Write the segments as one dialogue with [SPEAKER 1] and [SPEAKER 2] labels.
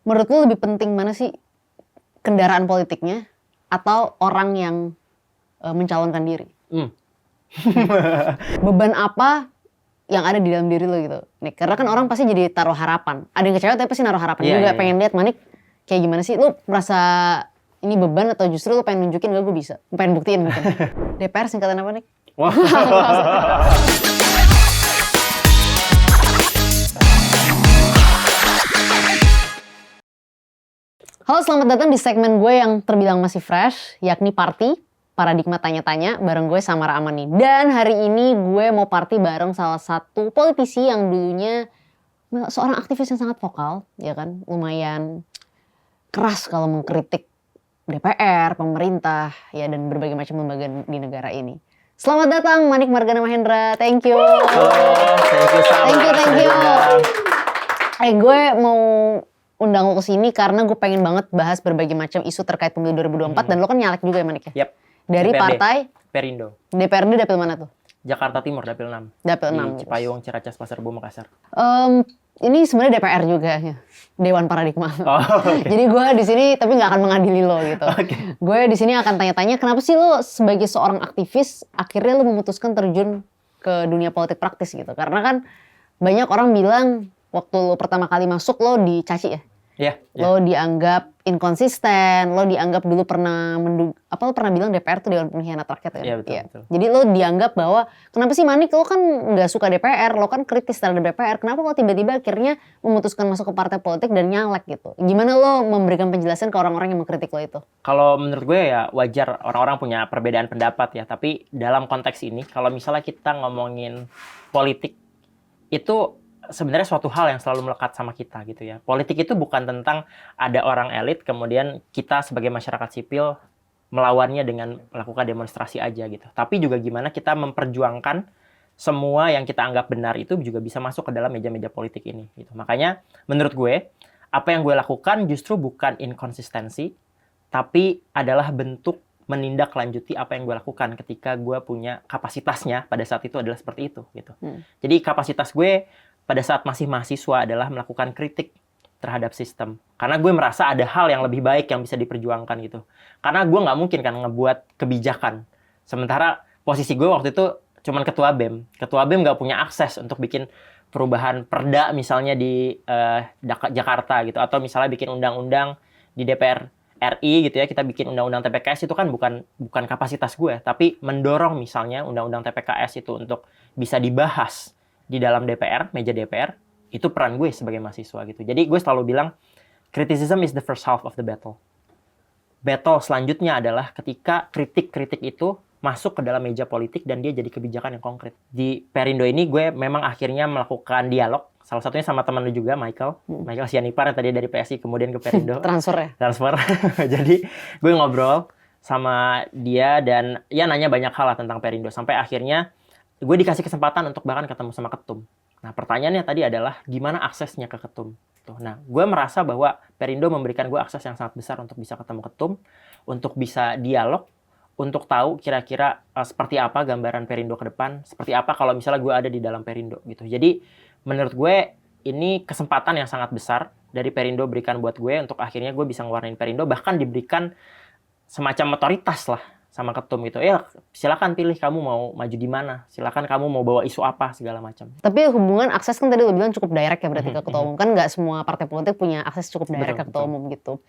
[SPEAKER 1] Menurut lu lebih penting mana sih kendaraan politiknya atau orang yang mencalonkan diri? Beban apa yang ada di dalam diri lo gitu? Nih, karena kan orang pasti jadi taruh harapan. Ada yang kecewa tapi pasti naruh harapan juga. Pengen lihat Manik kayak gimana sih? Lu merasa ini beban atau justru lu pengen nunjukin gue bisa? Pengen buktiin mungkin. DPR singkatan apa Nik?
[SPEAKER 2] Wah.
[SPEAKER 1] Halo, selamat datang di segmen gue yang terbilang masih fresh, yakni Party, Paradigma Tanya-Tanya, bareng gue Samara Amani. Dan hari ini gue mau party bareng salah satu politisi yang dulunya seorang aktivis yang sangat vokal, ya kan, lumayan keras kalau mengkritik DPR, pemerintah, ya dan berbagai macam lembaga di negara ini. Selamat datang Manik Margana Mahendra, thank you. Thank you. Gue mau undang lo kesini karena gue pengen banget bahas berbagai macam isu terkait pemilu 2024 dan lo kan nyalek juga ya Manik ya?
[SPEAKER 2] Yap.
[SPEAKER 1] Dari
[SPEAKER 2] DPRD.
[SPEAKER 1] partai?
[SPEAKER 2] Perindo.
[SPEAKER 1] DPRD dapil mana tuh?
[SPEAKER 2] Jakarta Timur, dapil 6.
[SPEAKER 1] Dapil 6.
[SPEAKER 2] Di Cipayung, Ciracas, Pasar Rebo, Makassar.
[SPEAKER 1] Ini sebenarnya DPR juga ya. Dewan Paradigma.
[SPEAKER 2] Okay.
[SPEAKER 1] Jadi gue di sini tapi nggak akan mengadili lo gitu. Gue di sini akan tanya-tanya kenapa sih lo sebagai seorang aktivis akhirnya lo memutuskan terjun ke dunia politik praktis gitu. Karena kan banyak orang bilang waktu lo pertama kali masuk lo dicaci ya.
[SPEAKER 2] Iya.
[SPEAKER 1] Lo dianggap inkonsisten, lo dianggap dulu pernah lo pernah bilang DPR tuh Dewan Pengkhianat Rakyat ya?
[SPEAKER 2] Iya, betul.
[SPEAKER 1] Jadi lo dianggap bahwa kenapa sih Manik lo kan nggak suka DPR, lo kan kritis terhadap DPR, kenapa lo tiba-tiba akhirnya memutuskan masuk ke partai politik dan nyalek gitu? Gimana lo memberikan penjelasan ke orang-orang yang mengkritik lo itu?
[SPEAKER 2] Kalau menurut gue ya wajar orang-orang punya perbedaan pendapat ya, tapi dalam konteks ini kalau misalnya kita ngomongin politik itu sebenarnya suatu hal yang selalu melekat sama kita gitu ya. Politik itu bukan tentang ada orang elit kemudian kita sebagai masyarakat sipil melawannya dengan melakukan demonstrasi aja gitu. Tapi juga gimana kita memperjuangkan semua yang kita anggap benar itu juga bisa masuk ke dalam meja-meja politik ini gitu. Makanya menurut gue apa yang gue lakukan justru bukan inkonsistensi tapi adalah bentuk menindaklanjuti apa yang gue lakukan ketika gue punya kapasitasnya pada saat itu adalah seperti itu gitu. Jadi kapasitas gue pada saat masih mahasiswa adalah melakukan kritik terhadap sistem. Karena gue merasa ada hal yang lebih baik yang bisa diperjuangkan gitu. Karena gue nggak mungkin kan ngebuat kebijakan. Sementara posisi gue waktu itu cuman ketua BEM. Ketua BEM nggak punya akses untuk bikin perubahan perda misalnya di Jakarta gitu. Atau misalnya bikin undang-undang di DPR RI gitu ya. Kita bikin undang-undang TPKS itu kan bukan kapasitas gue. Tapi mendorong misalnya undang-undang TPKS itu untuk bisa dibahas di dalam DPR, meja DPR, itu peran gue sebagai mahasiswa gitu. Jadi gue selalu bilang, criticism is the first half of the battle. Battle selanjutnya adalah ketika kritik-kritik itu masuk ke dalam meja politik dan dia jadi kebijakan yang konkret. Di Perindo ini gue memang akhirnya melakukan dialog, salah satunya sama teman lu juga, Michael Sianipar yang tadi dari PSI kemudian ke Perindo.
[SPEAKER 1] Transfer.
[SPEAKER 2] Jadi gue ngobrol sama dia dan ya nanya banyak hal lah tentang Perindo. Sampai akhirnya gue dikasih kesempatan untuk bahkan ketemu sama ketum. Nah, pertanyaannya tadi adalah gimana aksesnya ke ketum. Nah, gue merasa bahwa Perindo memberikan gue akses yang sangat besar untuk bisa ketemu ketum, untuk bisa dialog, untuk tahu kira-kira seperti apa gambaran Perindo ke depan, seperti apa kalau misalnya gue ada di dalam Perindo gitu. Jadi, menurut gue ini kesempatan yang sangat besar dari Perindo berikan buat gue untuk akhirnya gue bisa ngewarnain Perindo, bahkan diberikan semacam otoritas lah sama ketum gitu. Ya silakan pilih kamu mau maju di mana, silakan kamu mau bawa isu apa segala macam.
[SPEAKER 1] Tapi hubungan akses kan tadi lo bilang cukup direct ya berarti ke ketua umum. Kan nggak semua partai politik punya akses cukup direct ke ketua umum gitu.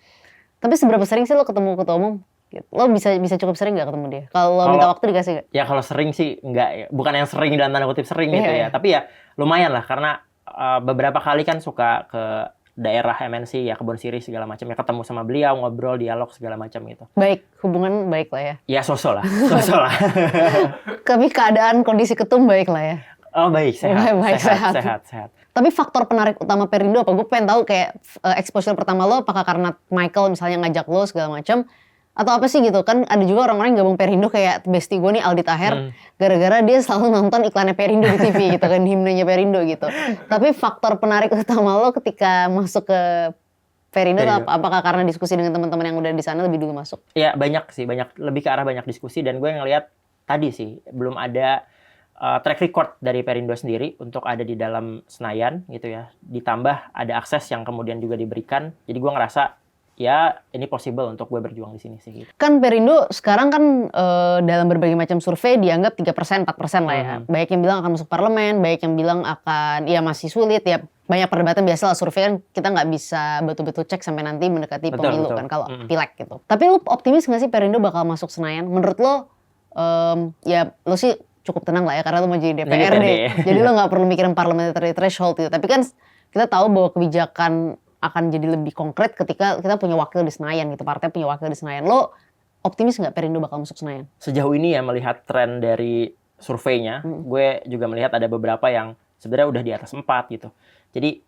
[SPEAKER 1] Tapi seberapa sering sih lo ketemu ketua umum? Gitu. Lo bisa cukup sering nggak ketemu dia? Kalau minta waktu dikasih nggak?
[SPEAKER 2] Ya kalau sering sih nggak, bukan yang sering dalam tanda kutip sering gitu ya. Tapi ya lumayan lah karena beberapa kali kan suka ke daerah MNC ya Kebon Sirih segala macam ya, ketemu sama beliau, ngobrol, dialog segala macam gitu.
[SPEAKER 1] Baik, hubungan baik lah ya.
[SPEAKER 2] Ya sosok lah.
[SPEAKER 1] Tapi keadaan kondisi ketum baik lah ya.
[SPEAKER 2] Oh baik, sehat.
[SPEAKER 1] Tapi faktor penarik utama Perindo apa? Gue pengen tahu kayak exposure pertama lo apakah karena Michael misalnya ngajak lo segala macam atau apa sih gitu kan? Ada juga orang-orang yang gabung Perindo kayak bestie gue nih Aldi Taher gara-gara dia selalu nonton iklannya Perindo di TV gitu kan, himnenya Perindo gitu. Tapi faktor penarik utama lo ketika masuk ke Perindo apakah karena diskusi dengan teman-teman yang udah di sana lebih dulu masuk?
[SPEAKER 2] Ya banyak lebih ke arah banyak diskusi dan gue ngelihat tadi sih belum ada track record dari Perindo sendiri untuk ada di dalam Senayan gitu ya. Ditambah ada akses yang kemudian juga diberikan. Jadi gue ngerasa ya ini possible untuk gue berjuang di sini sih. Gitu.
[SPEAKER 1] Kan Perindo sekarang kan dalam berbagai macam survei dianggap 3%, 4% lah ya. Baik yang bilang akan masuk parlemen, baik yang bilang akan ya masih sulit ya. Banyak perdebatan biasa lah, survei kan kita nggak bisa betul-betul cek sampai nanti mendekati pemilu kan kalau pileg gitu. Tapi lu optimis nggak sih Perindo bakal masuk Senayan? Menurut lo ya lo sih cukup tenang lah ya karena lo mau jadi DPRD. Jadi lo nggak perlu mikirin parliamentary threshold gitu. Tapi kan kita tahu bahwa kebijakan akan jadi lebih konkret ketika kita punya wakil di Senayan gitu. Partai punya wakil di Senayan. Lo optimis nggak Perindo bakal masuk Senayan?
[SPEAKER 2] Sejauh ini ya melihat tren dari surveinya, gue juga melihat ada beberapa yang sebenarnya udah di atas 4 gitu. Jadi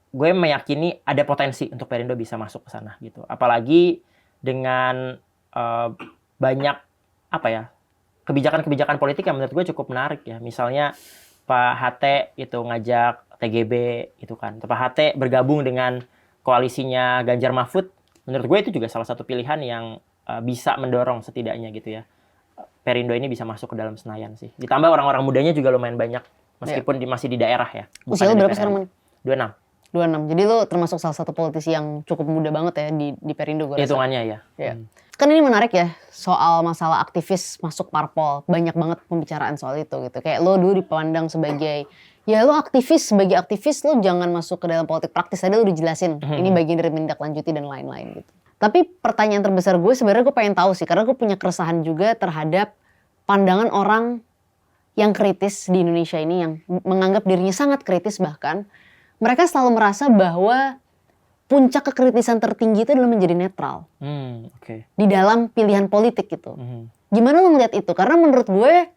[SPEAKER 2] gue meyakini ada potensi untuk Perindo bisa masuk ke sana gitu. Apalagi dengan banyak apa ya kebijakan-kebijakan politik yang menurut gue cukup menarik ya. Misalnya Pak HT itu ngajak TGB itu kan. Pak HT bergabung dengan koalisinya Ganjar Mahfud. Menurut gue itu juga salah satu pilihan yang bisa mendorong setidaknya gitu ya. Perindo ini bisa masuk ke dalam Senayan sih. Ditambah orang-orang mudanya juga lumayan banyak. Meskipun masih di daerah ya.
[SPEAKER 1] Usia lo berapa sekarang, Man?
[SPEAKER 2] 26.
[SPEAKER 1] 26. Jadi lo termasuk salah satu politisi yang cukup muda banget ya di Perindo gue rasa.
[SPEAKER 2] Hitungannya ya.
[SPEAKER 1] Kan ini menarik ya soal masalah aktivis masuk parpol. Banyak banget pembicaraan soal itu gitu. Kayak lo dulu dipandang sebagai ya lo aktivis, sebagai aktivis lo jangan masuk ke dalam politik praktis. Tadi lo udah jelasin ini bagian dari menindaklanjuti dan lain-lain gitu. Tapi pertanyaan terbesar gue sebenarnya gue pengen tahu sih karena gue punya keresahan juga terhadap pandangan orang yang kritis di Indonesia ini yang menganggap dirinya sangat kritis bahkan mereka selalu merasa bahwa puncak kekritisan tertinggi itu adalah menjadi netral di dalam pilihan politik gitu. Gimana lo ngeliat itu? Karena menurut gue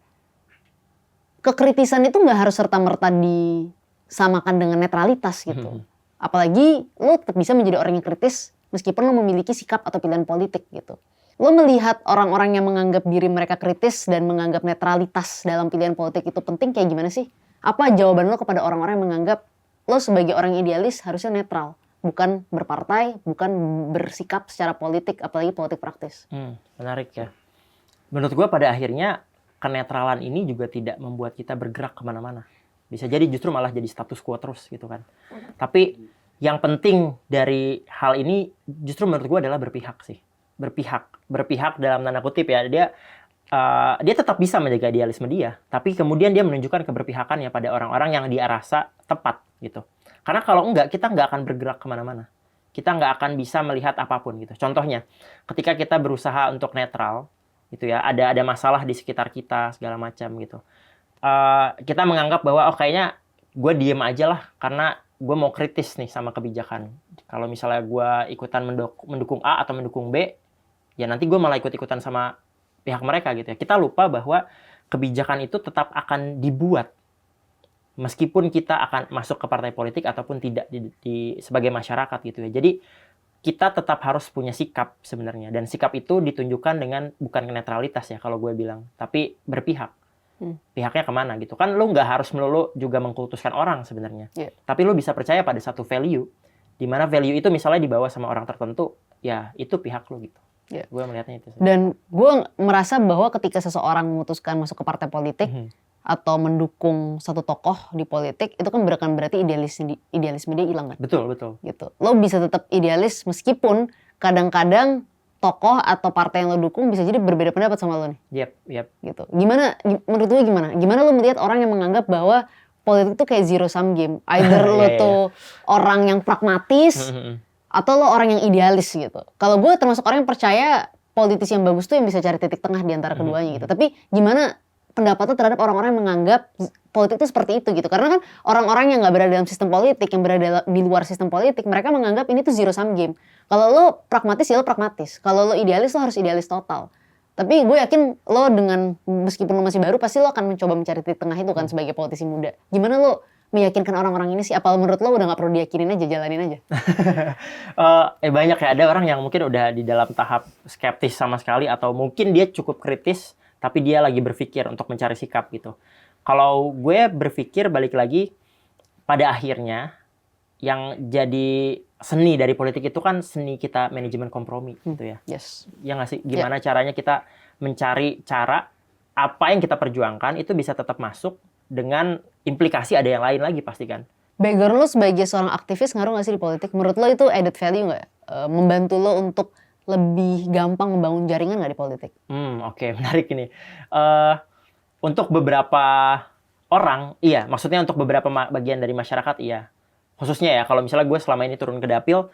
[SPEAKER 1] kekritisan itu nggak harus serta-merta disamakan dengan netralitas gitu. Apalagi lo tetap bisa menjadi orang yang kritis meskipun lo memiliki sikap atau pilihan politik gitu. Lo melihat orang-orang yang menganggap diri mereka kritis dan menganggap netralitas dalam pilihan politik itu penting kayak gimana sih? Apa jawaban lo kepada orang-orang yang menganggap lo sebagai orang idealis harusnya netral, bukan berpartai, bukan bersikap secara politik, apalagi politik praktis?
[SPEAKER 2] Menarik ya. Menurut gue pada akhirnya kenetralan ini juga tidak membuat kita bergerak kemana-mana. Bisa jadi justru malah jadi status quo terus gitu kan. Tapi yang penting dari hal ini justru menurut gue adalah berpihak sih. Berpihak dalam tanda kutip ya, dia tetap bisa menjaga idealisme dia, tapi kemudian dia menunjukkan keberpihakannya pada orang-orang yang dia rasa tepat gitu. Karena kalau enggak, kita nggak akan bergerak kemana-mana. Kita nggak akan bisa melihat apapun gitu. Contohnya, ketika kita berusaha untuk netral, gitu ya, ada masalah di sekitar kita segala macam gitu. Kita menganggap bahwa kayaknya gue diem aja lah karena gue mau kritis nih sama kebijakan. Kalau misalnya gue ikutan mendukung A atau mendukung B, ya nanti gue malah ikut-ikutan sama pihak mereka gitu ya. Kita lupa bahwa kebijakan itu tetap akan dibuat meskipun kita akan masuk ke partai politik ataupun tidak sebagai masyarakat gitu ya. Jadi kita tetap harus punya sikap sebenarnya, dan sikap itu ditunjukkan dengan bukan netralitas ya kalau gue bilang, tapi berpihak. Pihaknya kemana gitu kan, lo nggak harus melulu juga mengkultuskan orang sebenarnya, tapi lo bisa percaya pada satu value, di mana value itu misalnya dibawa sama orang tertentu, ya itu pihak lo gitu. Gue melihatnya itu.
[SPEAKER 1] Dan gue merasa bahwa ketika seseorang memutuskan masuk ke partai politik atau mendukung satu tokoh di politik, itu kan bukan berarti idealisme dia hilang kan?
[SPEAKER 2] Betul.
[SPEAKER 1] Gitu. Lo bisa tetap idealis meskipun kadang-kadang tokoh atau partai yang lo dukung bisa jadi berbeda pendapat sama lo nih.
[SPEAKER 2] Yep.
[SPEAKER 1] Gitu. Gimana menurut lo gimana? Gimana lo melihat orang yang menganggap bahwa politik itu kayak zero sum game? Either lo tuh orang yang pragmatis atau lo orang yang idealis gitu. Kalau gue termasuk orang yang percaya politisi yang bagus tuh yang bisa cari titik tengah di antara keduanya gitu. Tapi gimana pendapat lo terhadap orang-orang yang menganggap politik itu seperti itu gitu? Karena kan orang-orang yang nggak berada dalam sistem politik, yang berada di luar sistem politik, mereka menganggap ini tuh zero sum game. Kalau lo pragmatis ya lo pragmatis. Kalau lo idealis lo harus idealis total. Tapi gue yakin lo dengan meskipun lo masih baru pasti lo akan mencoba mencari titik tengah itu kan sebagai politisi muda. Gimana lo meyakinkan orang-orang ini sih? Apa menurut lo udah nggak perlu diyakinin aja, jalanin aja?
[SPEAKER 2] Banyak ya, ada orang yang mungkin udah di dalam tahap skeptis sama sekali, atau mungkin dia cukup kritis tapi dia lagi berpikir untuk mencari sikap gitu. Kalau gue berpikir balik lagi, pada akhirnya yang jadi seni dari politik itu kan seni kita manajemen kompromi gitu ya.
[SPEAKER 1] Yes.
[SPEAKER 2] Ya nggak sih? Gimana caranya kita mencari cara apa yang kita perjuangkan itu bisa tetap masuk dengan implikasi ada yang lain lagi pasti kan.
[SPEAKER 1] Background lo sebagai seorang aktivis ngaruh gak sih di politik? Menurut lo itu added value gak? Membantu lo untuk lebih gampang membangun jaringan gak di politik?
[SPEAKER 2] Oke, menarik ini. Untuk beberapa orang, iya. Maksudnya untuk beberapa bagian dari masyarakat, iya. Khususnya ya, kalau misalnya gue selama ini turun ke dapil,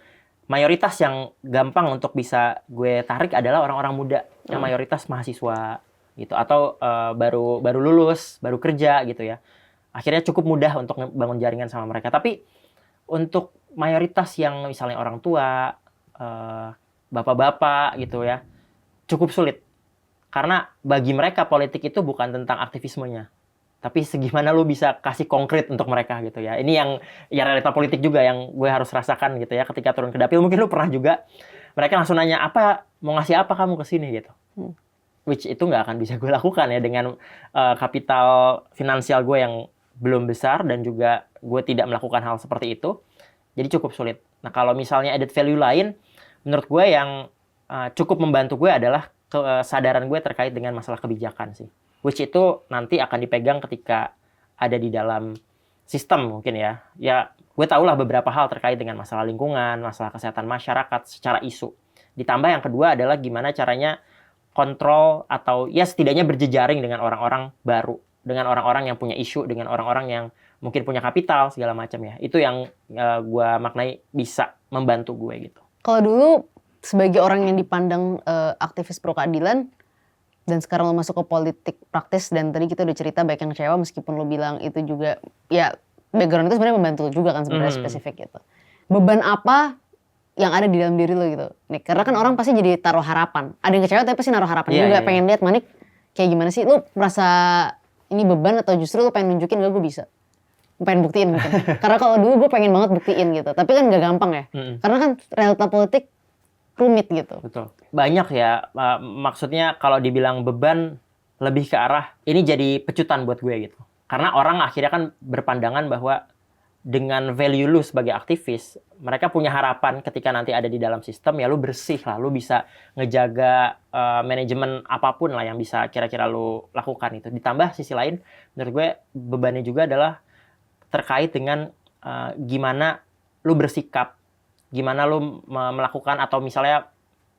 [SPEAKER 2] mayoritas yang gampang untuk bisa gue tarik adalah orang-orang muda. Yang mayoritas mahasiswa gitu. Atau baru lulus, baru kerja gitu ya. Akhirnya cukup mudah untuk bangun jaringan sama mereka. Tapi untuk mayoritas yang misalnya orang tua, bapak-bapak gitu ya, cukup sulit. Karena bagi mereka politik itu bukan tentang aktivismenya. Tapi segimana lu bisa kasih konkret untuk mereka gitu ya. Ini yang ya realita politik juga yang gue harus rasakan gitu ya. Ketika turun ke dapil mungkin lu pernah juga. Mereka langsung nanya, mau ngasih apa kamu ke sini gitu. Which itu nggak akan bisa gue lakukan ya dengan kapital finansial gue yang belum besar dan juga gue tidak melakukan hal seperti itu. Jadi cukup sulit. Nah kalau misalnya added value lain, menurut gue yang cukup membantu gue adalah kesadaran gue terkait dengan masalah kebijakan sih. Which itu nanti akan dipegang ketika ada di dalam sistem mungkin ya. Ya gue tahulah beberapa hal terkait dengan masalah lingkungan, masalah kesehatan masyarakat secara isu. Ditambah yang kedua adalah gimana caranya kontrol atau ya setidaknya berjejaring dengan orang-orang baru. Dengan orang-orang yang punya isu, dengan orang-orang yang mungkin punya kapital segala macam ya. Itu yang gue maknai bisa membantu gue gitu.
[SPEAKER 1] Kalau dulu sebagai orang yang dipandang aktivis pro keadilan dan sekarang lo masuk ke politik praktis dan tadi kita udah cerita baik yang kecewa meskipun lo bilang itu juga ya background itu sebenarnya membantu juga kan sebenarnya spesifik gitu. Beban apa yang ada di dalam diri lo gitu? Nih, karena kan orang pasti jadi taruh harapan. Ada yang kecewa tapi pasti naruh harapan juga pengen lihat Manik kayak gimana sih? Lo merasa ini beban atau justru lo pengen nunjukin gue bisa? Pengen buktiin mungkin. Karena kalau dulu gue pengen banget buktiin gitu. Tapi kan gak gampang ya. Karena kan realita politik rumit gitu.
[SPEAKER 2] Betul. Banyak ya. Maksudnya kalau dibilang beban lebih ke arah ini jadi pecutan buat gue gitu. Karena orang akhirnya kan berpandangan bahwa dengan value lu sebagai aktivis, mereka punya harapan ketika nanti ada di dalam sistem ya lu bersih lah, lu bisa ngejaga manajemen apapun lah yang bisa kira-kira lu lakukan itu. Ditambah sisi lain, menurut gue bebannya juga adalah terkait dengan gimana lu bersikap, gimana lu melakukan atau misalnya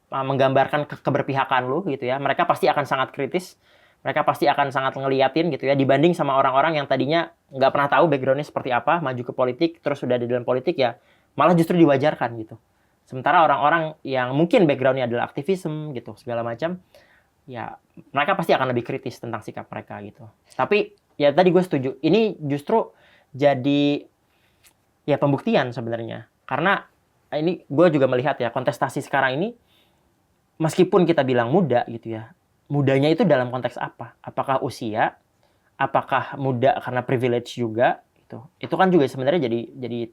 [SPEAKER 2] menggambarkan keberpihakan lu gitu ya. Mereka pasti akan sangat kritis. Mereka pasti akan sangat ngeliatin gitu ya, dibanding sama orang-orang yang tadinya nggak pernah tahu background-nya seperti apa, maju ke politik, terus sudah di dalam politik ya, malah justru diwajarkan gitu. Sementara orang-orang yang mungkin background-nya adalah aktivisme gitu, segala macam, ya mereka pasti akan lebih kritis tentang sikap mereka gitu. Tapi ya tadi gue setuju, ini justru jadi ya pembuktian sebenarnya. Karena ini gue juga melihat ya, kontestasi sekarang ini, meskipun kita bilang muda gitu ya, mudanya itu dalam konteks apa? Apakah usia? Apakah muda karena privilege juga? Itu kan juga sebenarnya jadi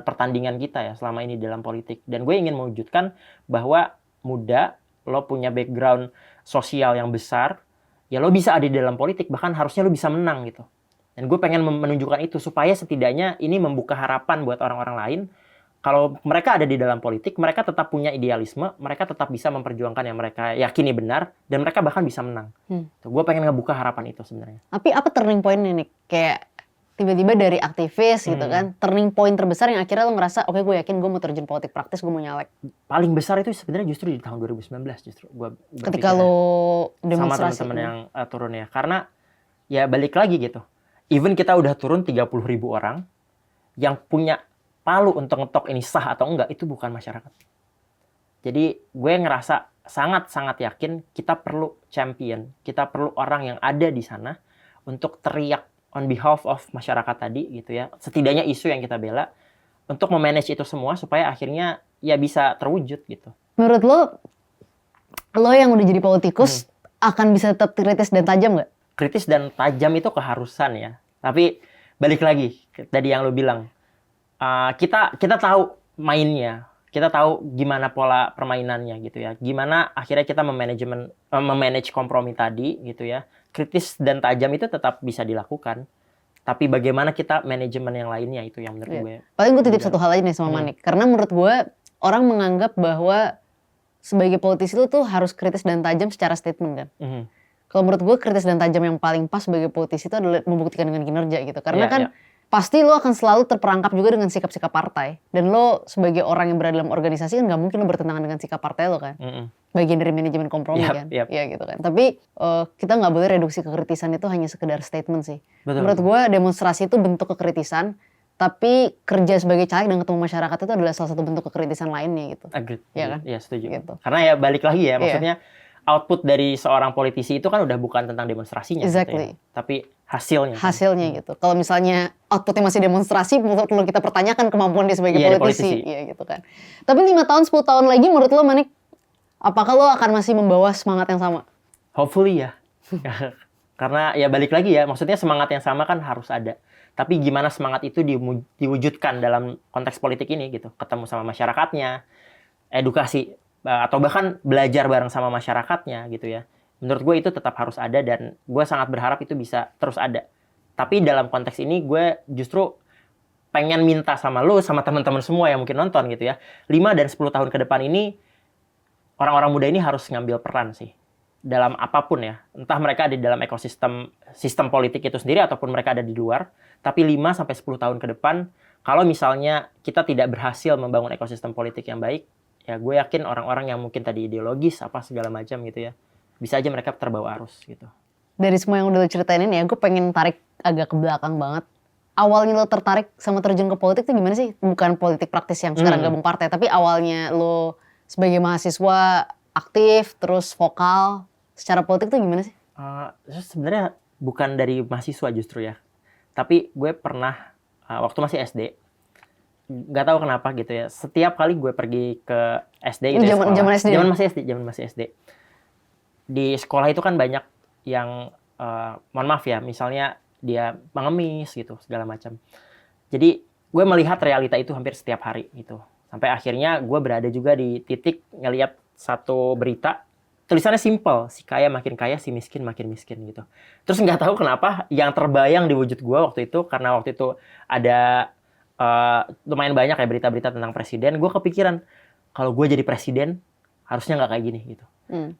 [SPEAKER 2] pertandingan kita ya selama ini dalam politik. Dan gue ingin mewujudkan bahwa muda, lo punya background sosial yang besar, ya lo bisa ada di dalam politik, bahkan harusnya lo bisa menang gitu. Dan gue pengen menunjukkan itu supaya setidaknya ini membuka harapan buat orang-orang lain. Kalau mereka ada di dalam politik, mereka tetap punya idealisme, mereka tetap bisa memperjuangkan yang mereka yakini benar, dan mereka bahkan bisa menang. Gue pengen ngebuka harapan itu sebenarnya.
[SPEAKER 1] Tapi apa turning point-nya nih? Kayak tiba-tiba dari aktivis gitu kan, turning point terbesar yang akhirnya lo ngerasa, oke, gue yakin gue mau terjun politik praktis, gue mau nyalek.
[SPEAKER 2] Paling besar itu sebenarnya justru di tahun 2019 justru.
[SPEAKER 1] Ketika lo demonstrasi.
[SPEAKER 2] Sama teman-teman yang turun ya. Karena ya balik lagi gitu. Even kita udah turun 30.000 orang, yang punya palu untuk ngetok ini sah atau enggak, itu bukan masyarakat. Jadi gue ngerasa sangat-sangat yakin kita perlu champion, kita perlu orang yang ada di sana untuk teriak on behalf of masyarakat tadi gitu ya. Setidaknya isu yang kita bela untuk memanage itu semua supaya akhirnya ya bisa terwujud gitu.
[SPEAKER 1] Menurut lo yang udah jadi politikus akan bisa tetap kritis dan tajam nggak?
[SPEAKER 2] Kritis dan tajam itu keharusan ya. Tapi balik lagi tadi yang lo bilang. Kita tahu mainnya, kita tahu gimana pola permainannya gitu ya, gimana akhirnya kita memanage kompromi tadi gitu ya. Kritis dan tajam itu tetap bisa dilakukan, tapi bagaimana kita manajemen yang lainnya itu yang menurut gue.
[SPEAKER 1] Paling gue titip satu hal aja nih sama Manik, karena menurut gue orang menganggap bahwa sebagai politisi itu tuh harus kritis dan tajam secara statement kan. Kalau menurut gue kritis dan tajam yang paling pas sebagai politisi itu adalah membuktikan dengan kinerja gitu. Karena kan pasti lo akan selalu terperangkap juga dengan sikap-sikap partai. Dan lo sebagai orang yang berada dalam organisasi kan gak mungkin lo bertentangan dengan sikap partai lo kan. Bagian dari manajemen kompromi kan. Iya gitu kan. Tapi kita gak boleh reduksi kekritisan itu hanya sekedar statement sih.
[SPEAKER 2] Betul.
[SPEAKER 1] Menurut gue demonstrasi itu bentuk kekritisan. Tapi kerja sebagai caleg dan ketemu masyarakat itu adalah salah satu bentuk kekritisan lainnya gitu.
[SPEAKER 2] Agreed.
[SPEAKER 1] Iya kan?
[SPEAKER 2] Iya setuju.
[SPEAKER 1] Gitu.
[SPEAKER 2] Karena ya balik lagi ya maksudnya. Output dari seorang politisi itu kan udah bukan tentang demonstrasinya
[SPEAKER 1] exactly.
[SPEAKER 2] gitu ya, tapi hasilnya.
[SPEAKER 1] Hasilnya gitu. Kalau misalnya outputnya masih demonstrasi, perlu kita pertanyakan kemampuan dia sebagai politisi. Iya gitu kan. Tapi 5 tahun, 10 tahun lagi menurut lo Manik, apakah lo akan masih membawa semangat yang sama?
[SPEAKER 2] Hopefully ya. Karena ya balik lagi ya, maksudnya semangat yang sama kan harus ada. Tapi gimana semangat itu diwujudkan dalam konteks politik ini gitu. Ketemu sama masyarakatnya, edukasi, atau bahkan belajar bareng sama masyarakatnya gitu ya. Menurut gue itu tetap harus ada dan gue sangat berharap itu bisa terus ada. Tapi dalam konteks ini gue justru pengen minta sama lo, sama teman-teman semua yang mungkin nonton gitu ya. 5 dan 10 tahun ke depan ini, orang-orang muda ini harus ngambil peran sih. Dalam apapun ya. Entah mereka ada di dalam sistem politik itu sendiri ataupun mereka ada di luar. Tapi 5-10 tahun ke depan, kalau misalnya kita tidak berhasil membangun ekosistem politik yang baik, ya gue yakin orang-orang yang mungkin tadi ideologis apa segala macam gitu ya, bisa aja mereka terbawa arus gitu.
[SPEAKER 1] Dari semua yang udah lo ceritain ini ya, gue pengen tarik agak ke belakang banget. Awalnya lo tertarik sama terjun ke politik tuh gimana sih? Bukan politik praktis yang sekarang gabung partai, tapi awalnya lo sebagai mahasiswa aktif, terus vokal, secara politik tuh gimana sih?
[SPEAKER 2] Sebenarnya bukan dari mahasiswa justru ya. Tapi gue pernah, waktu masih SD, nggak tahu kenapa gitu ya. Setiap kali gue pergi ke SD gitu
[SPEAKER 1] zaman SD.
[SPEAKER 2] Zaman masih SD. Di sekolah itu kan banyak yang mohon maaf ya, misalnya dia mengemis gitu segala macam. Jadi gue melihat realita itu hampir setiap hari gitu. Sampai akhirnya gue berada juga di titik ngelihat satu berita, tulisannya simple, si kaya makin kaya, si miskin makin miskin gitu. Terus nggak tahu kenapa yang terbayang di wujud gue waktu itu, karena waktu itu ada lumayan banyak ya berita-berita tentang presiden, gue kepikiran kalau gue jadi presiden harusnya nggak kayak gini gitu.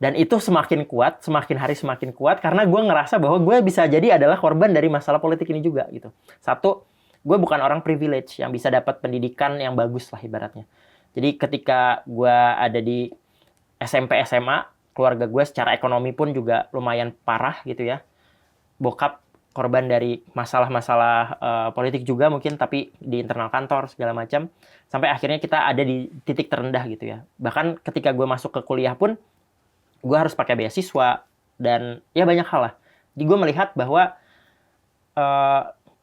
[SPEAKER 2] Dan itu semakin kuat, semakin hari semakin kuat karena gue ngerasa bahwa gue bisa jadi adalah korban dari masalah politik ini juga gitu. Satu, gue bukan orang privilege yang bisa dapat pendidikan yang bagus lah ibaratnya. Jadi ketika gue ada di SMP SMA, keluarga gue secara ekonomi pun juga lumayan parah gitu ya. Bokap korban dari masalah-masalah politik juga mungkin, tapi di internal kantor segala macam, sampai akhirnya kita ada di titik terendah gitu ya. Bahkan ketika gue masuk ke kuliah pun gue harus pakai beasiswa dan ya banyak hal lah. Jadi gue melihat bahwa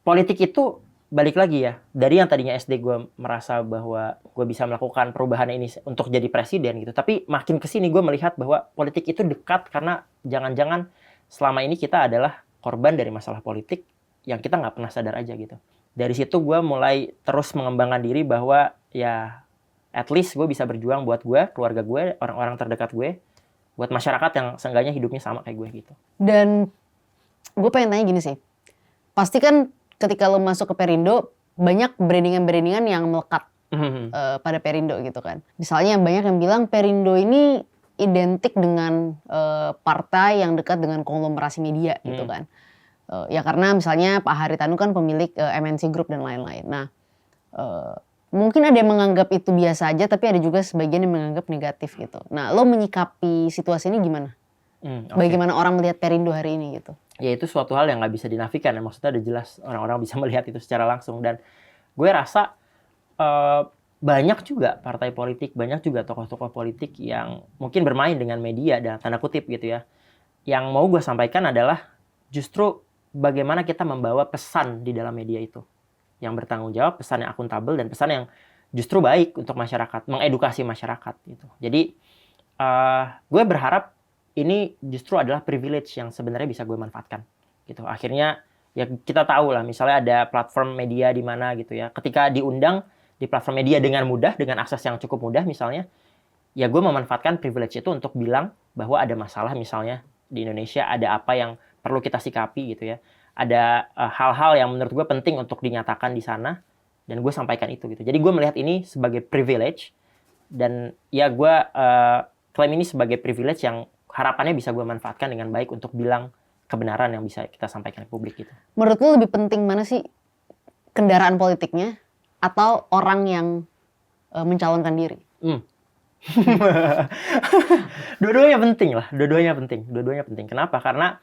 [SPEAKER 2] politik itu balik lagi ya, dari yang tadinya SD gue merasa bahwa gue bisa melakukan perubahan ini untuk jadi presiden gitu, tapi makin kesini gue melihat bahwa politik itu dekat karena jangan-jangan selama ini kita adalah korban dari masalah politik yang kita nggak pernah sadar aja gitu. Dari situ gue mulai terus mengembangkan diri bahwa ya at least gue bisa berjuang buat gue, keluarga gue, orang-orang terdekat gue, buat masyarakat yang seenggaknya hidupnya sama kayak gue gitu.
[SPEAKER 1] Dan gue pengen tanya gini sih, pasti kan ketika lo masuk ke Perindo banyak brandingan-brandingan yang melekat pada Perindo gitu kan. Misalnya banyak yang bilang Perindo ini identik dengan partai yang dekat dengan konglomerasi media gitu kan. Ya karena misalnya Pak Haritanu kan pemilik MNC Group dan lain-lain. Nah mungkin ada yang menganggap itu biasa aja, tapi ada juga sebagian yang menganggap negatif gitu. Nah lo menyikapi situasi ini gimana? Okay. Bagaimana orang melihat Perindo hari ini gitu?
[SPEAKER 2] Ya itu suatu hal yang nggak bisa dinafikan ya. Maksudnya udah jelas orang-orang bisa melihat itu secara langsung. Dan gue rasa banyak juga partai politik, banyak juga tokoh-tokoh politik yang mungkin bermain dengan media dalam tanda kutip gitu ya. Yang mau gue sampaikan adalah justru bagaimana kita membawa pesan di dalam media itu. Yang bertanggung jawab, pesan yang akuntabel, dan pesan yang justru baik untuk masyarakat, mengedukasi masyarakat gitu. Jadi gue berharap ini justru adalah privilege yang sebenarnya bisa gue manfaatkan gitu. Akhirnya ya kita tahu lah, misalnya ada platform media di mana gitu ya. Ketika diundang di platform media dengan mudah, dengan akses yang cukup mudah misalnya, ya gue memanfaatkan privilege itu untuk bilang bahwa ada masalah misalnya di Indonesia, ada apa yang perlu kita sikapi gitu ya. Ada hal-hal yang menurut gue penting untuk dinyatakan di sana, dan gue sampaikan itu gitu. Jadi gue melihat ini sebagai privilege, dan ya gue klaim ini sebagai privilege yang harapannya bisa gue manfaatkan dengan baik untuk bilang kebenaran yang bisa kita sampaikan ke publik gitu.
[SPEAKER 1] Menurut lu lebih penting mana sih, kendaraan politiknya atau orang yang mencalonkan diri?
[SPEAKER 2] Dua-duanya penting lah, dua-duanya penting. Kenapa? Karena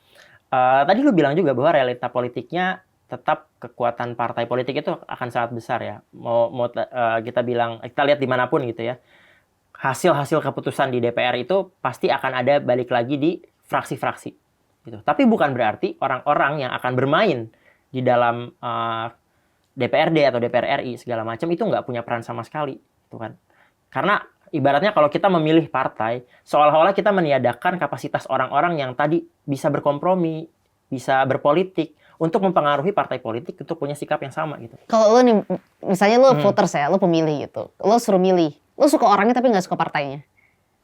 [SPEAKER 2] tadi lu bilang juga bahwa realita politiknya tetap kekuatan partai politik itu akan sangat besar ya. Mau kita bilang, kita lihat dimanapun gitu ya. Hasil keputusan di DPR itu pasti akan ada balik lagi di fraksi-fraksi. Gitu. Tapi bukan berarti orang-orang yang akan bermain di dalam DPRD atau DPR RI segala macam itu nggak punya peran sama sekali, gitu kan? Karena ibaratnya kalau kita memilih partai, seolah-olah kita meniadakan kapasitas orang-orang yang tadi bisa berkompromi, bisa berpolitik untuk mempengaruhi partai politik untuk punya sikap yang sama gitu.
[SPEAKER 1] Kalau lo nih, misalnya lo voters ya, lo pemilih gitu, lo suruh milih, lo suka orangnya tapi nggak suka partainya,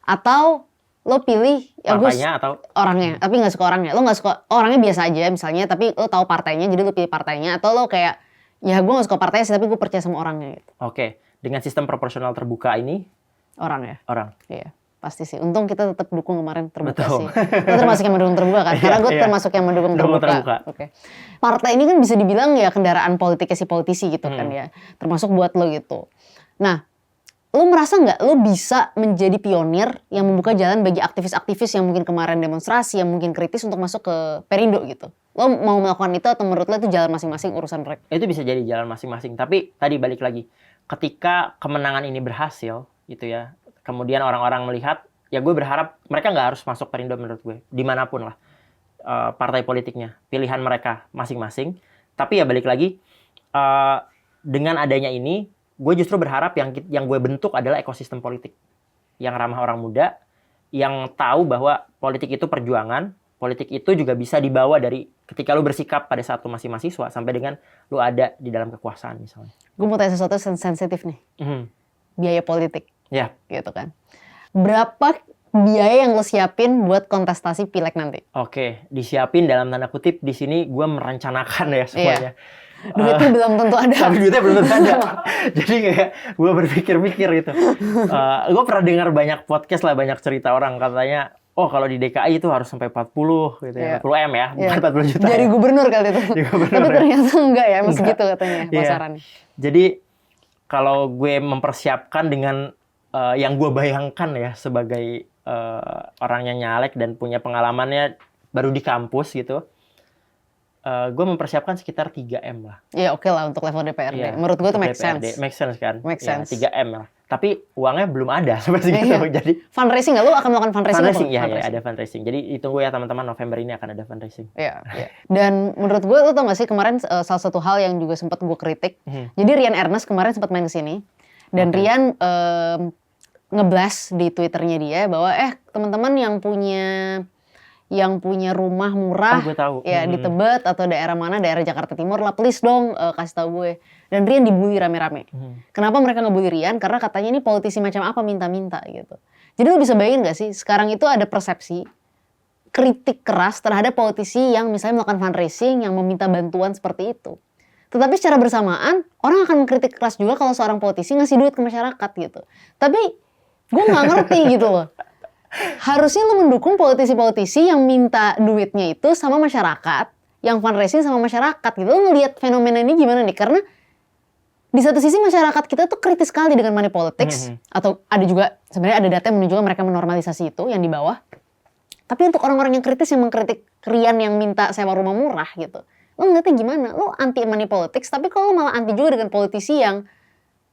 [SPEAKER 1] atau lo pilih ya
[SPEAKER 2] partainya atau
[SPEAKER 1] orangnya tapi nggak suka orangnya, lo nggak suka orangnya biasa aja misalnya, tapi lo tahu partainya jadi lo pilih partainya, atau lo kayak ya gue nggak suka partainya sih tapi gue percaya sama orangnya gitu.
[SPEAKER 2] Oke, dengan sistem proporsional terbuka ini
[SPEAKER 1] Orang ya?
[SPEAKER 2] Orang.
[SPEAKER 1] Iya, pasti sih. Untung kita tetap dukung kemarin terbuka.
[SPEAKER 2] Betul.
[SPEAKER 1] Sih. Gue termasuk yang mendukung terbuka kan? Karena gue termasuk yang mendukung terbuka. Oke. Partai ini kan bisa dibilang ya kendaraan politiknya si politisi gitu kan ya. Termasuk buat lo gitu. Nah, lo merasa nggak lo bisa menjadi pionir yang membuka jalan bagi aktivis-aktivis yang mungkin kemarin demonstrasi, yang mungkin kritis untuk masuk ke Perindo gitu? Lo mau melakukan itu atau menurut lo itu jalan masing-masing urusan mereka?
[SPEAKER 2] Itu bisa jadi jalan masing-masing. Tapi tadi balik lagi, ketika kemenangan ini berhasil, gitu ya, kemudian orang-orang melihat, ya gue berharap mereka nggak harus masuk Perindo menurut gue, dimanapun lah partai politiknya, pilihan mereka masing-masing. Tapi ya balik lagi, dengan adanya ini, gue justru berharap yang gue bentuk adalah ekosistem politik yang ramah orang muda, yang tahu bahwa politik itu perjuangan, politik itu juga bisa dibawa dari ketika lu bersikap pada saat lu masih mahasiswa sampai dengan lu ada di dalam kekuasaan misalnya.
[SPEAKER 1] Gue mau tanya sesuatu sensitif nih, biaya politik.
[SPEAKER 2] Ya.
[SPEAKER 1] Gitu kan. Berapa biaya yang lo siapin buat kontestasi pileg nanti?
[SPEAKER 2] Oke, disiapin dalam tanda kutip di sini gue merencanakan ya semuanya.
[SPEAKER 1] Duitnya belum tentu ada.
[SPEAKER 2] Tapi duitnya belum tentu ada. Jadi kayak gue berpikir-pikir gitu. Gue pernah dengar banyak podcast lah, banyak cerita orang katanya, oh kalau di DKI itu harus sampai 40 gitu ya. 40 M ya, bukan 40 juta.
[SPEAKER 1] Dari gubernur kali itu. Tapi ternyata enggak ya, masih gitu katanya pasarannya.
[SPEAKER 2] Jadi kalau gue mempersiapkan dengan yang gue bayangkan ya sebagai orang yang nyalek dan punya pengalamannya baru di kampus gitu, gue mempersiapkan sekitar 3M lah.
[SPEAKER 1] Iya oke lah untuk level DPRD. Menurut gue itu make sense.
[SPEAKER 2] Make sense kan?
[SPEAKER 1] Make sense.
[SPEAKER 2] 3M lah. Tapi uangnya belum ada sampai segitu. Jadi
[SPEAKER 1] fundraising nggak? Lu akan melakukan fundraising?
[SPEAKER 2] Fundraising ya, ada fundraising. Jadi ditunggu ya teman-teman, November ini akan ada fundraising.
[SPEAKER 1] Iya. Dan menurut gue, lu tau gak sih kemarin salah satu hal yang juga sempat gue kritik. Jadi Rian Ernest kemarin sempat main kesini. Dan Rian nge-blast di Twitternya dia bahwa teman-teman yang punya rumah murah ya di Tebet atau daerah mana, daerah Jakarta Timur lah, please dong kasih tahu gue. Dan Rian dibully rame-rame. Kenapa mereka ngebully Rian? Karena katanya ini politisi macam apa minta-minta gitu. Jadi lu bisa bayangin gak sih sekarang itu ada persepsi kritik keras terhadap politisi yang misalnya melakukan fundraising, yang meminta bantuan seperti itu. Tetapi secara bersamaan orang akan mengkritik keras juga kalau seorang politisi ngasih duit ke masyarakat gitu. Tapi gue nggak ngerti gitu loh. Harusnya lo mendukung politisi-politisi yang minta duitnya itu sama masyarakat, yang fundraising sama masyarakat gitu. Lo ngelihat fenomena ini gimana nih? Karena di satu sisi masyarakat kita tuh kritis sekali dengan money politics, atau ada juga sebenarnya ada data yang menunjukkan mereka menormalisasi itu yang di bawah. Tapi untuk orang-orang yang kritis yang mengkritik Rian yang minta sewa rumah murah gitu, lo ngeliatnya gimana? Lo anti money politics, tapi kalau lo malah anti juga dengan politisi yang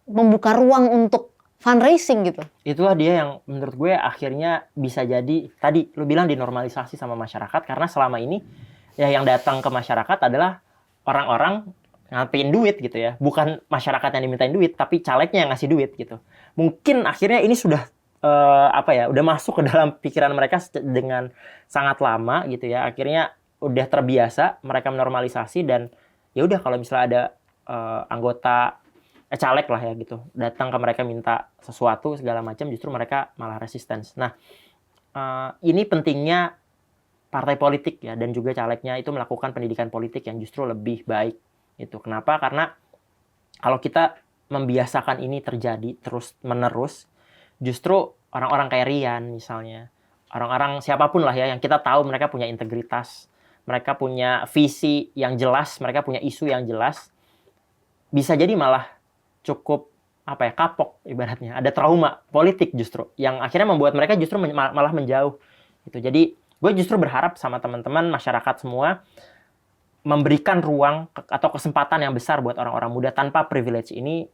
[SPEAKER 1] membuka ruang untuk fundraising gitu.
[SPEAKER 2] Itulah dia yang menurut gue akhirnya bisa jadi tadi lu bilang dinormalisasi sama masyarakat, karena selama ini ya yang datang ke masyarakat adalah orang-orang ngapain duit gitu ya, bukan masyarakat yang dimintain duit tapi calegnya yang ngasih duit gitu. Mungkin akhirnya ini sudah udah masuk ke dalam pikiran mereka dengan sangat lama gitu ya. Akhirnya udah terbiasa, mereka menormalisasi, dan ya udah kalau misalnya ada anggota caleg lah ya gitu datang ke mereka minta sesuatu segala macam, justru mereka malah resistance. Nah, ini pentingnya partai politik ya dan juga calegnya itu melakukan pendidikan politik yang justru lebih baik gitu. Kenapa? Karena kalau kita membiasakan ini terjadi terus menerus, justru orang-orang kayak Rian misalnya, orang-orang siapapun lah ya yang kita tahu mereka punya integritas, mereka punya visi yang jelas, mereka punya isu yang jelas, bisa jadi malah cukup kapok ibaratnya, ada trauma politik justru yang akhirnya membuat mereka justru malah menjauh gitu. Jadi gue justru berharap sama teman-teman masyarakat semua memberikan ruang atau kesempatan yang besar buat orang-orang muda tanpa privilege ini,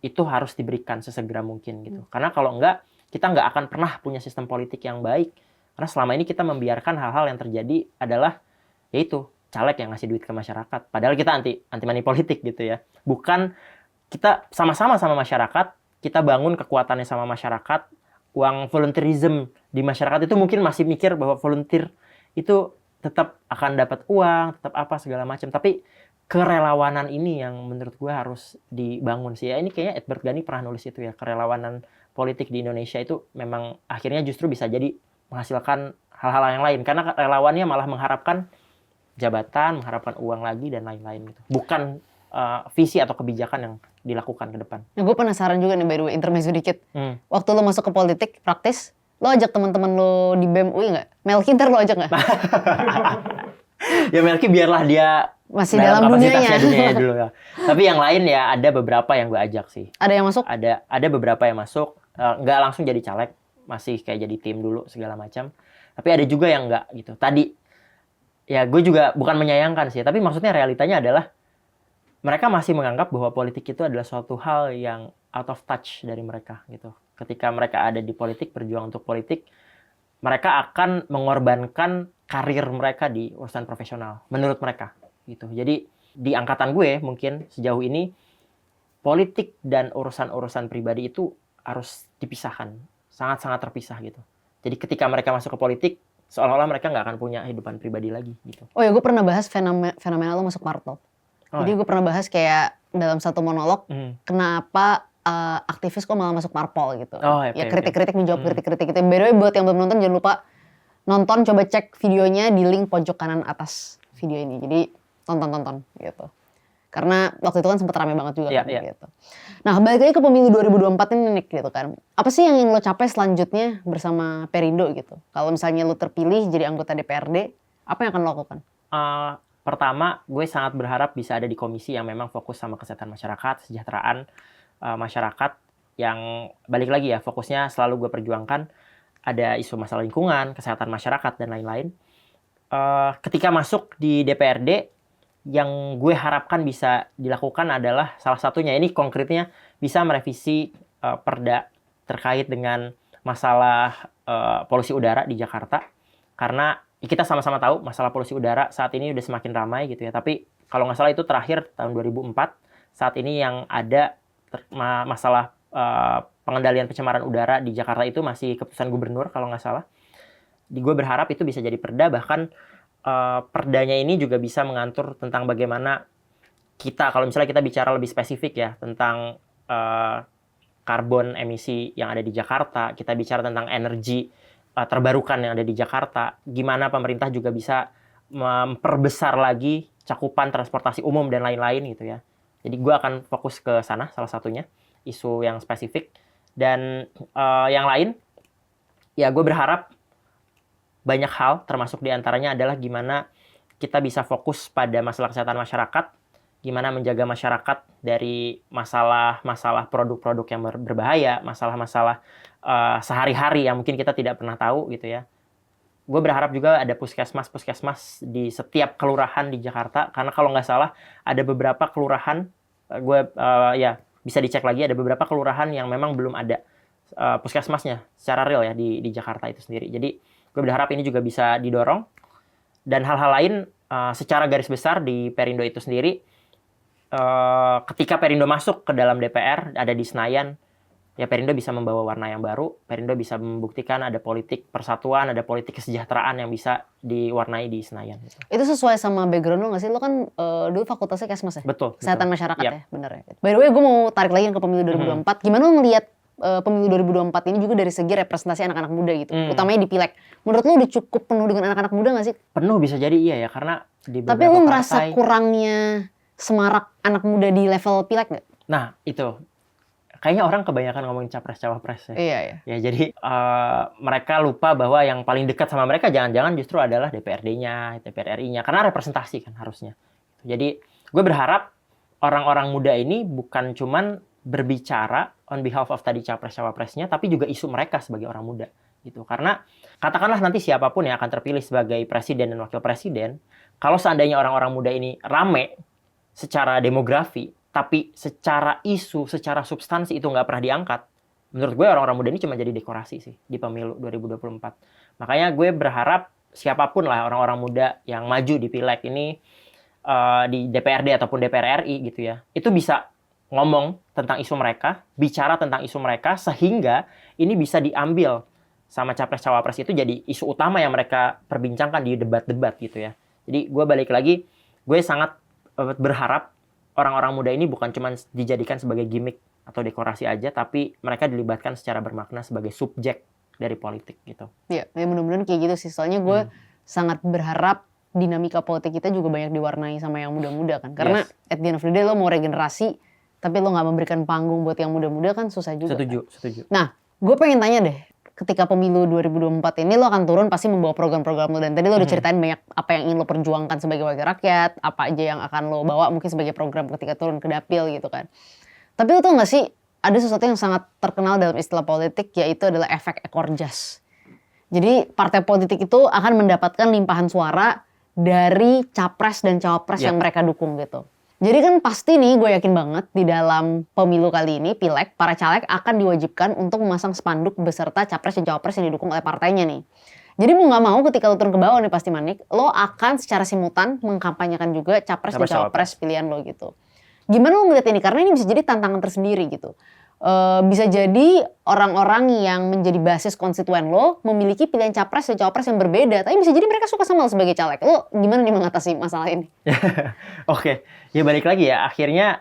[SPEAKER 2] itu harus diberikan sesegera mungkin gitu. Karena kalau enggak, kita nggak akan pernah punya sistem politik yang baik. Karena selama ini kita membiarkan hal-hal yang terjadi adalah yaitu caleg yang ngasih duit ke masyarakat. Padahal kita anti money politik gitu ya. Bukan, kita sama-sama sama masyarakat, kita bangun kekuatannya sama masyarakat. Uang volunteerism di masyarakat itu mungkin masih mikir bahwa volunteer itu tetap akan dapat uang, tetap apa segala macam. Tapi kerelawanan ini yang menurut gue harus dibangun sih. Ya ini kayaknya Edward Ghani pernah nulis itu ya, kerelawanan politik di Indonesia itu memang akhirnya justru bisa jadi menghasilkan hal-hal yang lain. Karena relawannya malah mengharapkan jabatan, mengharapkan uang lagi dan lain-lain gitu. Bukan visi atau kebijakan yang dilakukan ke depan.
[SPEAKER 1] Nah, gue penasaran juga nih by the way, intermezzo dikit. Waktu lo masuk ke politik praktis, lo ajak teman-teman lo di BEM UI nggak? Melki ntar lo ajak nggak?
[SPEAKER 2] Ya Melki biarlah dia
[SPEAKER 1] masih dalam dunianya
[SPEAKER 2] dulu ya. Tapi yang lain ya ada beberapa yang gue ajak sih.
[SPEAKER 1] Ada yang masuk?
[SPEAKER 2] Ada beberapa yang masuk, nggak langsung jadi caleg, masih kayak jadi tim dulu segala macam. Tapi ada juga yang nggak gitu. Tadi ya gue juga bukan menyayangkan sih, tapi maksudnya realitanya adalah mereka masih menganggap bahwa politik itu adalah suatu hal yang out of touch dari mereka gitu. Ketika mereka ada di politik, berjuang untuk politik, mereka akan mengorbankan karir mereka di urusan profesional, menurut mereka gitu. Jadi di angkatan gue mungkin sejauh ini politik dan urusan-urusan pribadi itu harus dipisahkan, sangat-sangat terpisah gitu. Jadi ketika mereka masuk ke politik, seolah-olah mereka nggak akan punya kehidupan pribadi lagi gitu.
[SPEAKER 1] Oh ya, gue pernah bahas fenomena lo masuk parpol. Jadi gue pernah bahas kayak dalam satu monolog, kenapa aktivis kok malah masuk parpol gitu. Ya kritik-kritik, menjawab kritik-kritik itu. By the way, buat yang belum nonton jangan lupa nonton, coba cek videonya di link pojok kanan atas video ini. Jadi tonton gitu. Karena waktu itu kan sempat rame banget juga kan gitu. Nah, balik lagi ke pemilu 2024 ini Nick gitu kan. Apa sih yang ingin lo capai selanjutnya bersama Perindo gitu? Kalau misalnya lo terpilih jadi anggota DPRD, apa yang akan lo lakukan?
[SPEAKER 2] Pertama, gue sangat berharap bisa ada di komisi yang memang fokus sama kesehatan masyarakat, kesejahteraan masyarakat, yang balik lagi ya, fokusnya selalu gue perjuangkan ada isu masalah lingkungan, kesehatan masyarakat, dan lain-lain. Ketika masuk di DPRD, yang gue harapkan bisa dilakukan adalah salah satunya, ini konkretnya bisa merevisi perda terkait dengan masalah polusi udara di Jakarta. Karena kita sama-sama tahu masalah polusi udara saat ini udah semakin ramai gitu ya. Tapi kalau nggak salah itu terakhir tahun 2004. Saat ini yang ada masalah pengendalian pencemaran udara di Jakarta itu masih keputusan gubernur kalau nggak salah. Gue berharap itu bisa jadi perda, bahkan perdanya ini juga bisa mengatur tentang bagaimana kita, kalau misalnya kita bicara lebih spesifik ya tentang karbon emisi yang ada di Jakarta, kita bicara tentang energi terbarukan yang ada di Jakarta, gimana pemerintah juga bisa memperbesar lagi cakupan transportasi umum dan lain-lain gitu ya. Jadi gue akan fokus ke sana salah satunya, isu yang spesifik. Dan yang lain, ya gue berharap banyak hal, termasuk diantaranya adalah gimana kita bisa fokus pada masalah kesehatan masyarakat, gimana menjaga masyarakat dari masalah-masalah produk-produk yang berbahaya, masalah-masalah sehari-hari yang mungkin kita tidak pernah tahu gitu ya. Gue berharap juga ada puskesmas di setiap kelurahan di Jakarta, karena kalau nggak salah ada beberapa kelurahan, ya bisa dicek lagi, ada beberapa kelurahan yang memang belum ada puskesmasnya secara real ya di Jakarta itu sendiri. Jadi gue berharap ini juga bisa didorong. Dan hal-hal lain secara garis besar di Perindo itu sendiri, ketika Perindo masuk ke dalam DPR, ada di Senayan, ya Perindo bisa membawa warna yang baru. Perindo bisa membuktikan ada politik persatuan, ada politik kesejahteraan yang bisa diwarnai di Senayan.
[SPEAKER 1] Itu sesuai sama background lo nggak sih? Lo kan dulu fakultasnya Kesmas ya?
[SPEAKER 2] Betul.
[SPEAKER 1] Kesehatan masyarakat ya, bener ya. By the way, gue mau tarik lagi ke pemilu 2024. Gimana lo ngelihat pemilu 2024 ini juga dari segi representasi anak-anak muda gitu, utamanya di Pileg. Menurut lo udah cukup penuh dengan anak-anak muda nggak sih?
[SPEAKER 2] Penuh bisa jadi iya ya, karena di beberapa
[SPEAKER 1] Tapi lo ngerasa kurangnya semarak anak muda di level Pileg nggak?
[SPEAKER 2] Nah itu, kayaknya orang kebanyakan ngomongin capres-cawapres ya.
[SPEAKER 1] Iya, iya.
[SPEAKER 2] Ya jadi mereka lupa bahwa yang paling dekat sama mereka jangan-jangan justru adalah DPRD-nya, DPR RI-nya, karena representasi kan harusnya. Jadi gue berharap orang-orang muda ini bukan cuman berbicara on behalf of tadi capres-cawapresnya, tapi juga isu mereka sebagai orang muda gitu. Karena katakanlah nanti siapapun yang akan terpilih sebagai presiden dan wakil presiden, kalau seandainya orang-orang muda ini rame secara demografi, tapi secara isu, secara substansi itu nggak pernah diangkat, menurut gue orang-orang muda ini cuma jadi dekorasi sih di pemilu 2024. Makanya gue berharap siapapun lah orang-orang muda yang maju di pileg ini, di DPRD ataupun DPR RI gitu ya, itu bisa ngomong tentang isu mereka, bicara tentang isu mereka, sehingga ini bisa diambil sama capres-cawapres itu jadi isu utama yang mereka perbincangkan di debat-debat gitu ya. Jadi gue balik lagi, gue sangat berharap orang-orang muda ini bukan cuma dijadikan sebagai gimmick atau dekorasi aja, tapi mereka dilibatkan secara bermakna sebagai subjek dari politik gitu.
[SPEAKER 1] Iya, ya mudah-mudahan kayak gitu sih. Soalnya gue sangat berharap dinamika politik kita juga banyak diwarnai sama yang muda-muda kan. Karena at the end of the day lo mau regenerasi, tapi lo nggak memberikan panggung buat yang muda-muda kan susah juga.
[SPEAKER 2] Setuju.
[SPEAKER 1] Nah, gue pengen tanya deh, ketika pemilu 2024 ini lo akan turun pasti membawa program-program lo, dan tadi lo udah ceritain banyak apa yang ingin lo perjuangkan sebagai wakil rakyat, apa aja yang akan lo bawa mungkin sebagai program ketika turun ke dapil gitu kan. Tapi lo tau gak sih ada sesuatu yang sangat terkenal dalam istilah politik, yaitu adalah efek ekor jas. Jadi partai politik itu akan mendapatkan limpahan suara dari capres dan cawapres yang mereka dukung gitu. Jadi kan pasti nih gue yakin banget di dalam pemilu kali ini, pileg, para caleg akan diwajibkan untuk memasang spanduk beserta capres dan cawapres yang didukung oleh partainya nih. Jadi mau gak mau ketika lo turun ke bawah nih pasti Manik, lo akan secara simultan mengkampanyekan juga capres dan cawapres pilihan lo gitu. Gimana lo ngeliat ini? Karena ini bisa jadi tantangan tersendiri gitu. Bisa jadi orang-orang yang menjadi basis konstituen lo memiliki pilihan capres dan cawapres yang berbeda, tapi bisa jadi mereka suka sama lo sebagai caleg. Lo gimana nih mengatasi masalah ini?
[SPEAKER 2] Oke, ya balik lagi ya, akhirnya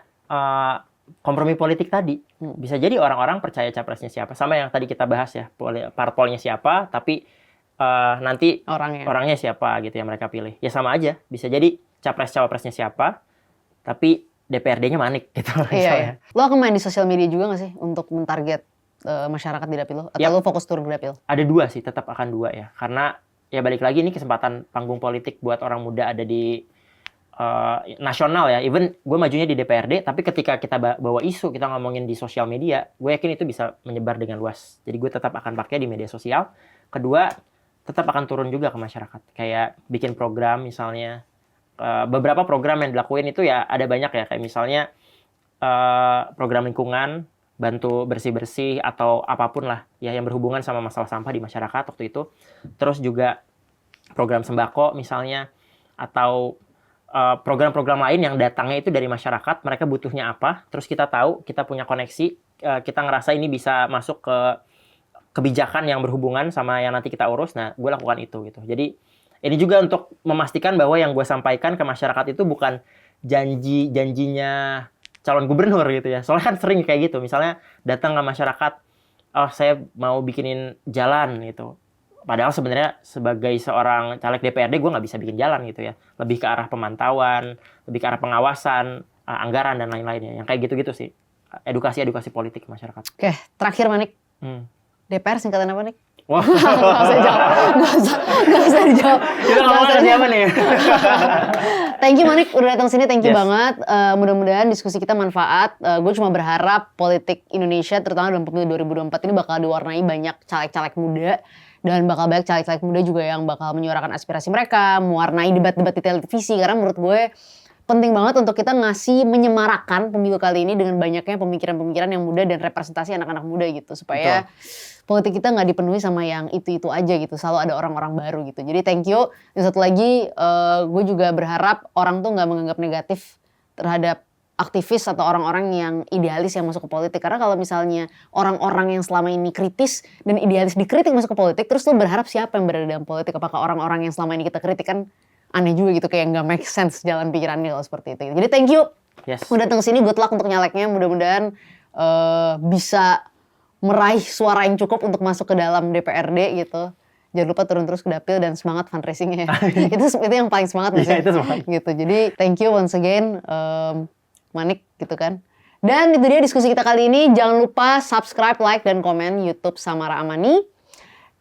[SPEAKER 2] kompromi politik tadi. Bisa jadi orang-orang percaya capresnya siapa, sama yang tadi kita bahas ya, parpolnya siapa, tapi nanti orangnya siapa gitu yang mereka pilih. Ya sama aja, bisa jadi capres-cawapresnya siapa, tapi DPRD-nya Manik gitu.
[SPEAKER 1] Iya. Lo akan main di sosial media juga gak sih untuk mentarget masyarakat di dapil lo? Atau lo fokus turun ke dapil?
[SPEAKER 2] Ada dua sih, tetap akan dua ya. Karena ya balik lagi ini kesempatan panggung politik buat orang muda ada di nasional ya. Even gue majunya di DPRD, tapi ketika kita bawa isu, kita ngomongin di sosial media, gue yakin itu bisa menyebar dengan luas. Jadi gue tetap akan pakai di media sosial. Kedua, tetap akan turun juga ke masyarakat. Kayak bikin program misalnya. Beberapa program yang dilakuin itu ya ada banyak ya, kayak misalnya program lingkungan, bantu bersih-bersih atau apapun lah ya yang berhubungan sama masalah sampah di masyarakat waktu itu. Terus juga program sembako misalnya, atau program-program lain yang datangnya itu dari masyarakat, mereka butuhnya apa, terus kita tahu, kita punya koneksi, kita ngerasa ini bisa masuk ke kebijakan yang berhubungan sama yang nanti kita urus, nah gue lakukan itu gitu. Jadi ini juga untuk memastikan bahwa yang gue sampaikan ke masyarakat itu bukan janjinya calon gubernur gitu ya. Soalnya kan sering kayak gitu. Misalnya datang ke masyarakat, oh saya mau bikinin jalan gitu. Padahal sebenarnya sebagai seorang caleg DPRD gue nggak bisa bikin jalan gitu ya. Lebih ke arah pemantauan, lebih ke arah pengawasan, anggaran dan lain-lainnya. Yang kayak gitu-gitu sih. Edukasi politik masyarakat.
[SPEAKER 1] Oke, terakhir Manik. DPR singkatan apa Nik?
[SPEAKER 2] Wah,
[SPEAKER 1] Gak usah jawab. Gak usah dijawab.
[SPEAKER 2] Kita ngomongin siapa nih?
[SPEAKER 1] Thank you Manik udah datang sini, thank you banget. Mudah-mudahan diskusi kita manfaat. Gue cuma berharap politik Indonesia terutama dalam pemilu 2024 ini bakal diwarnai banyak caleg-caleg muda. Dan bakal banyak caleg-caleg muda juga yang bakal menyuarakan aspirasi mereka, mewarnai debat-debat di televisi. Karena menurut gue penting banget untuk kita menyemarakan pemilu kali ini dengan banyaknya pemikiran-pemikiran yang muda dan representasi anak-anak muda gitu. Supaya politik kita nggak dipenuhi sama yang itu-itu aja gitu. Selalu ada orang-orang baru gitu. Jadi thank you. Dan satu lagi, gue juga berharap orang tuh nggak menganggap negatif terhadap aktivis atau orang-orang yang idealis yang masuk ke politik. Karena kalau misalnya orang-orang yang selama ini kritis dan idealis dikritik masuk ke politik, terus lo berharap siapa yang berada dalam politik? Apakah orang-orang yang selama ini kita kritik? Kan aneh juga gitu, kayak nggak make sense jalan pikirannya kalau seperti itu. Jadi thank you. Udah datang sini, good luck untuk nyaleknya. Mudah-mudahan bisa meraih suara yang cukup untuk masuk ke dalam DPRD gitu. Jangan lupa turun terus ke dapil dan semangat fundraisingnya. itu yang paling semangat
[SPEAKER 2] sih. Itu semangat.
[SPEAKER 1] Gitu. Jadi thank you once again Manik gitu kan. Dan itu dia diskusi kita kali ini. Jangan lupa subscribe, like, dan komen YouTube Samara Amani.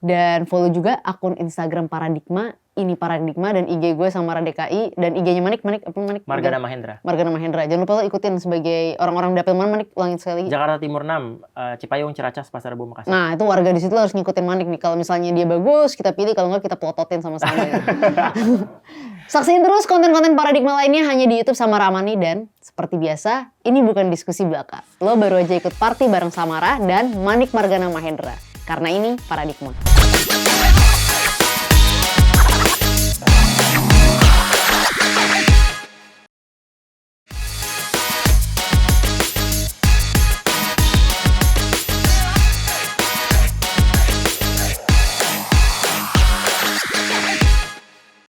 [SPEAKER 1] Dan follow juga akun Instagram Paradigma, ini Paradigma, dan IG gue Samara DKI, dan IG-nya Manik.
[SPEAKER 2] Margana Mahendra.
[SPEAKER 1] Margana Mahendra. Jangan lupa lo ikutin sebagai orang-orang dapil mana, Manik, ulangin sekali lagi.
[SPEAKER 2] Jakarta Timur 6, Cipayung, Ciracas, Pasar Rebo, Makassar.
[SPEAKER 1] Nah, itu warga di situ lo harus ngikutin Manik nih. Kalau misalnya dia bagus, kita pilih. Kalau enggak, kita plototin sama-sama. Ya. Saksiin terus konten-konten Paradigma lainnya hanya di YouTube Samara Amani. Dan seperti biasa, ini bukan diskusi belaka. Lo baru aja ikut party bareng Samara dan Manik Margana Mahendra. Karena ini Paradigma.